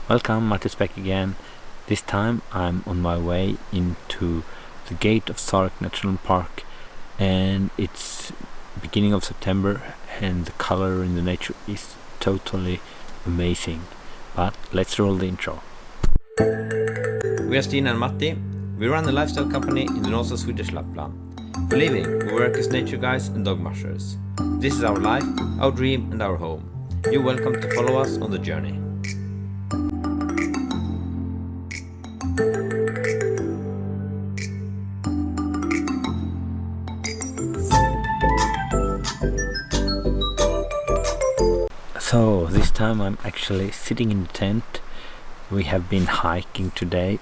Welcome, Mattis back again. This time I'm on my way into the gate of Sarek National Park, and it's beginning of September and the color in the nature is totally amazing. But let's roll the intro. We are Stina and Matti. We run a lifestyle company in the north of Swedish Lapland. For living, we work as nature guides and dog mushers. This is our life, our dream and our home. You're welcome to follow us on the journey. So this time I'm actually sitting in the tent. We have been hiking today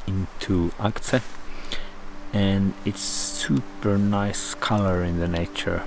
into Akce, and it's super nice color in the nature.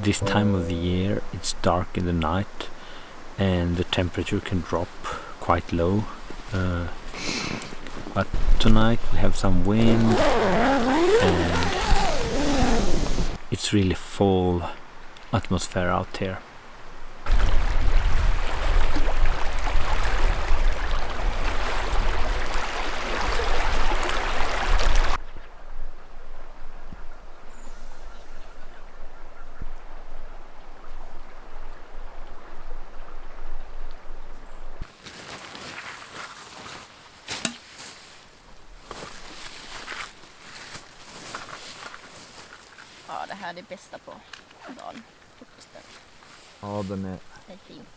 This time of the year it's dark in the night and the temperature can drop quite low, but tonight we have some wind and it's really fall atmosphere out here. Ja, det här är det bästa på dagen. Ja, den är Det är fint.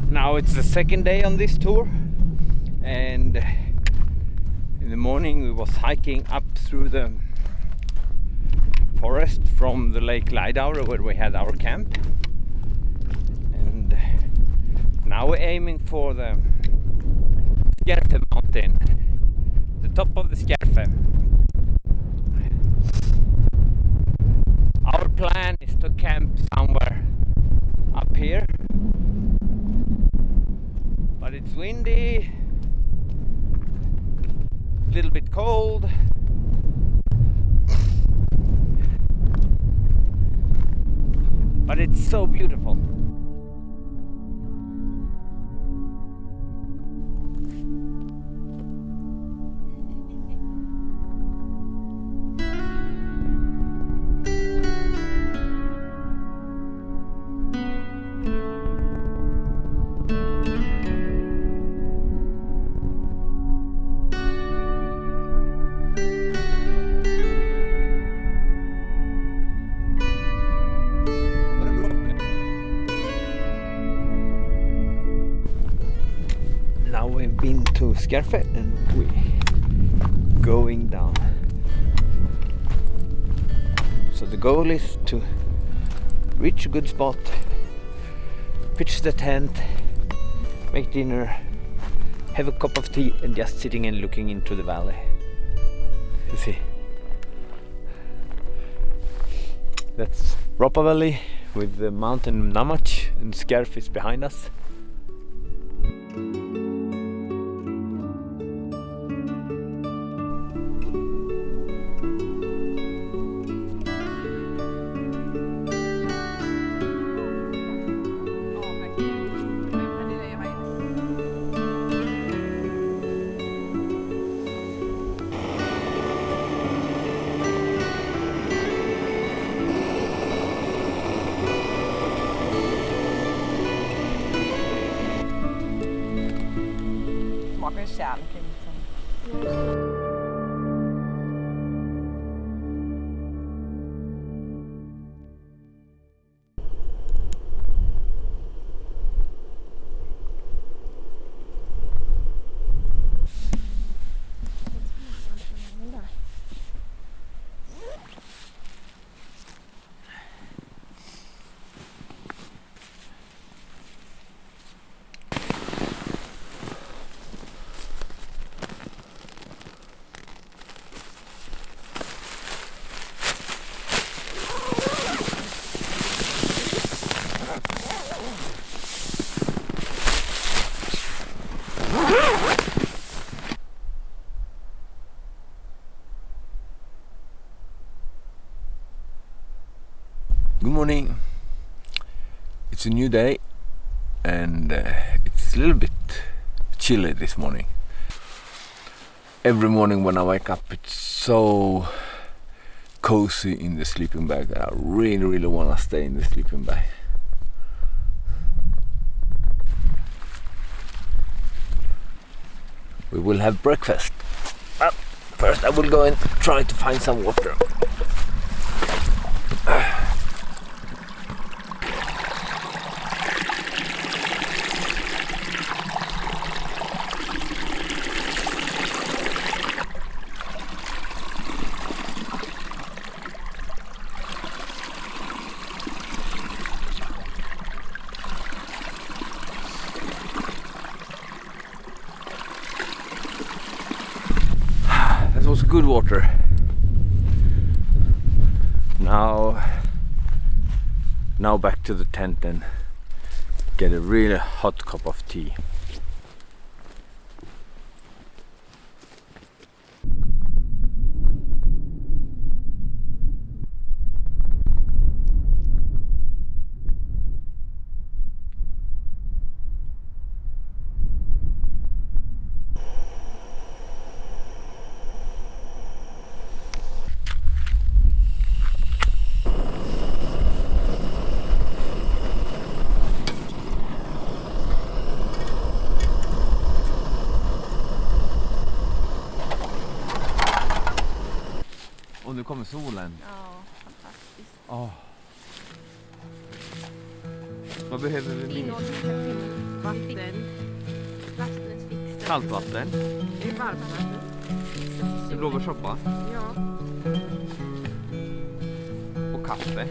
Now it's the second day on this tour, and in the morning we was hiking up through the forest from the Lake Lydau where we had our camp, and now we're aiming for the Skierfe mountain, the top of the Skierfe. Our plan is to camp somewhere up here, but it's windy, a little bit cold, but it's so beautiful. Now we've been to Skierfe and we're going down. So the goal is to reach a good spot, pitch the tent, make dinner, have a cup of tea, and just sitting and looking into the valley. You see, that's Rapadalen with the mountain Namach, and Skierfe is behind us. Smakar kärnken liksom. Good morning. It's a new day, and it's a little bit chilly this morning. Every morning when I wake up, it's so cozy in the sleeping bag that I really want to stay in the sleeping bag. We will have breakfast. First I will go and try to find some water. That was good water. Now back to the tent and get a really hot cup of tea. Och nu kommer solen. Ja, fantastiskt. Vad behöver vi mer? vatten. Vattnet fixar. Kallt vatten. Det är varmt vatten. Det är blåbärssoppa. Ja. Och kaffe.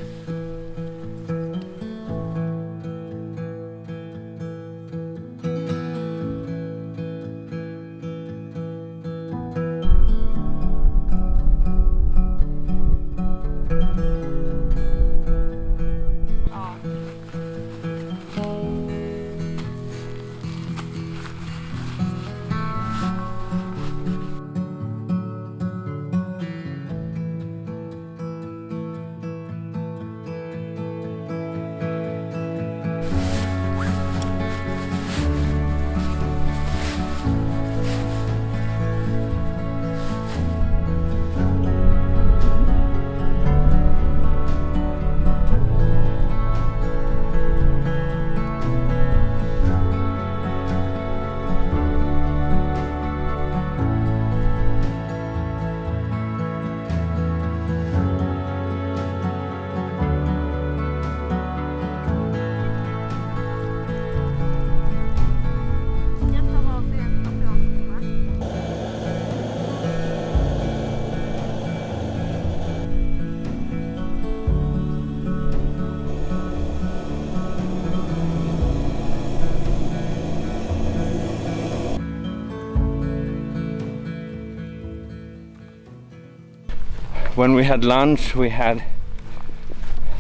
When we had lunch, we had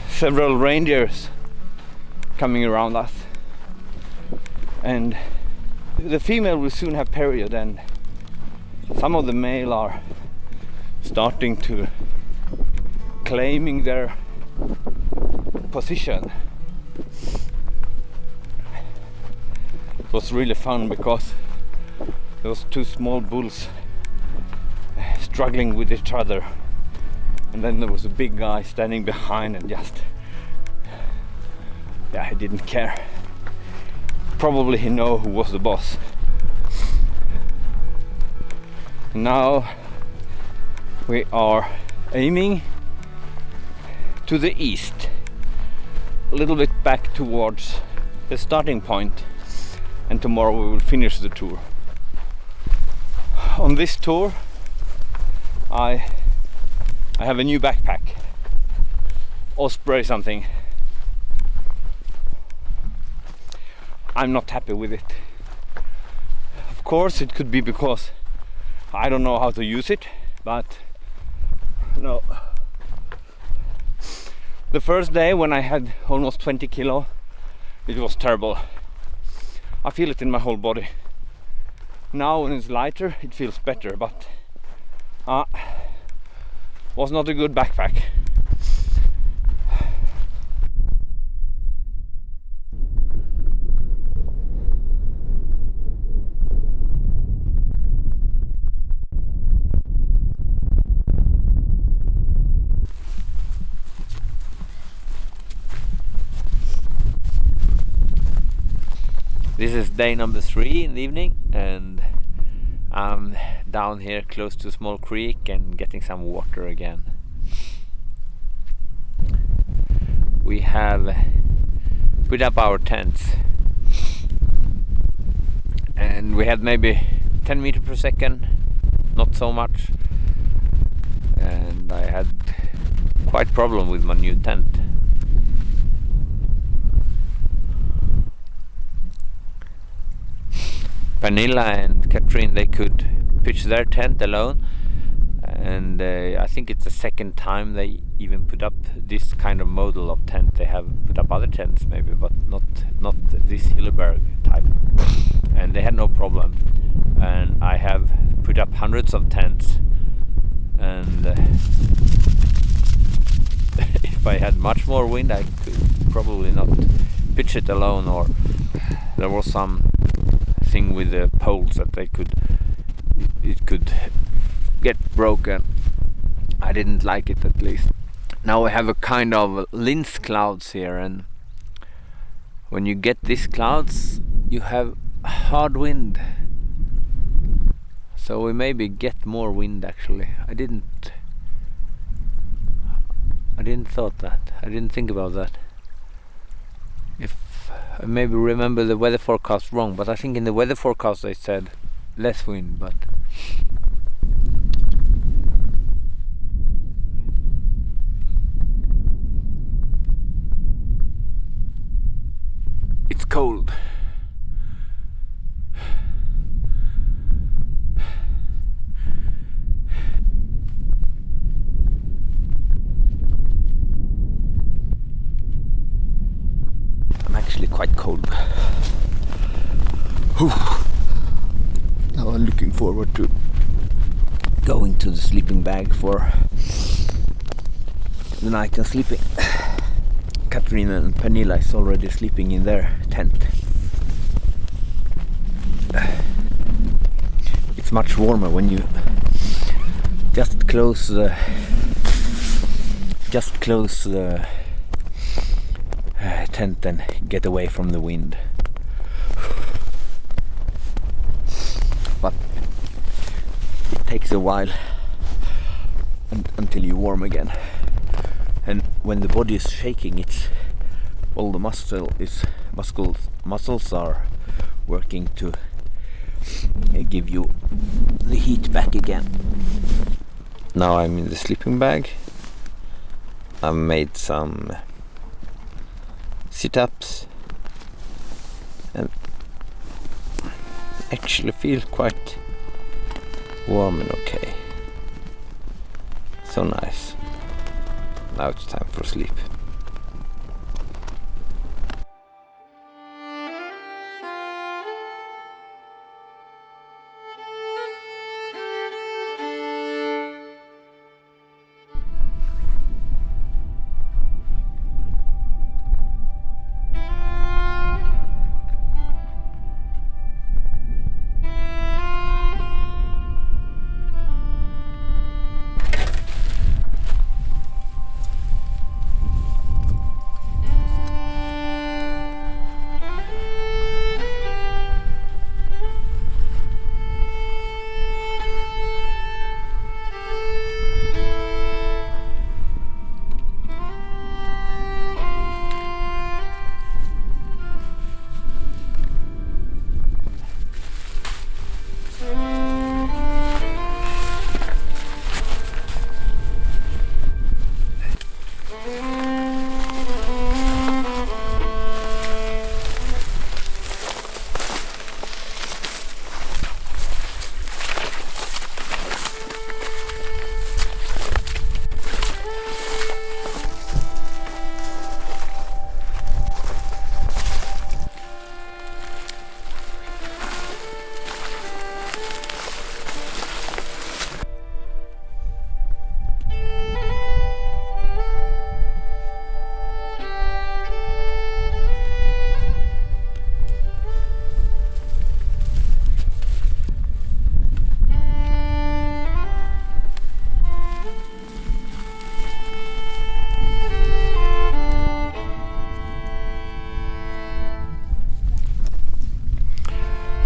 several reindeers coming around us, and the female will soon have period, and some of the male are starting to claiming their position. It was really fun because there was two small bulls struggling with each other. And then there was a big guy standing behind and just, he didn't care. Probably he knew who was the boss. Now we are aiming to the east, a little bit back towards the starting point, and tomorrow we will finish the tour. On this tour I have a new backpack, Osprey something. I'm not happy with it. Of course it could be because I don't know how to use it, but no. The first day when I had almost 20 kilo, it was terrible. I feel it in my whole body. Now when it's lighter it feels better, but was not a good backpack. This is day number 3 in the evening, and I'm down here close to a small creek and getting some water again. We have put up our tents, and we had maybe 10 meters per second, not so much, and I had quite problem with my new tent. Pernilla and Katrin, they could pitch their tent alone, and I think it's the second time they even put up this kind of model of tent. They have put up other tents maybe, but not this Hilleberg type, and they had no problem. And I have put up hundreds of tents, and if I had much more wind I could probably not pitch it alone, or there was some thing with the poles that it could get broken. I didn't like it, at least. Now we have a kind of lens clouds here, and when you get these clouds you have hard wind, so we maybe get more wind actually. I didn't think about that. If I maybe remember the weather forecast wrong, but I think in the weather forecast they said less wind, but it's cold. I'm actually quite cold. Whew. Now I'm looking forward to going to the sleeping bag for the night and sleeping. Katrina and Pernilla is already sleeping in their tent. It's much warmer when you just close the tent and get away from the wind. But it takes a while until you warm again. And when the body is shaking, it's all the muscles are working to give you the heat back again. Now I'm in the sleeping bag. I made some sit-ups and actually feel quite warm and okay. So nice. Now it's time for sleep.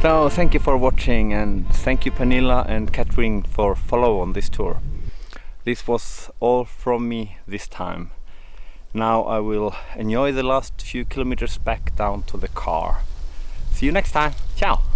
So thank you for watching, and thank you Pernilla and Catherine for follow on this tour. This was all from me this time. Now I will enjoy the last few kilometers back down to the car. See you next time. Ciao!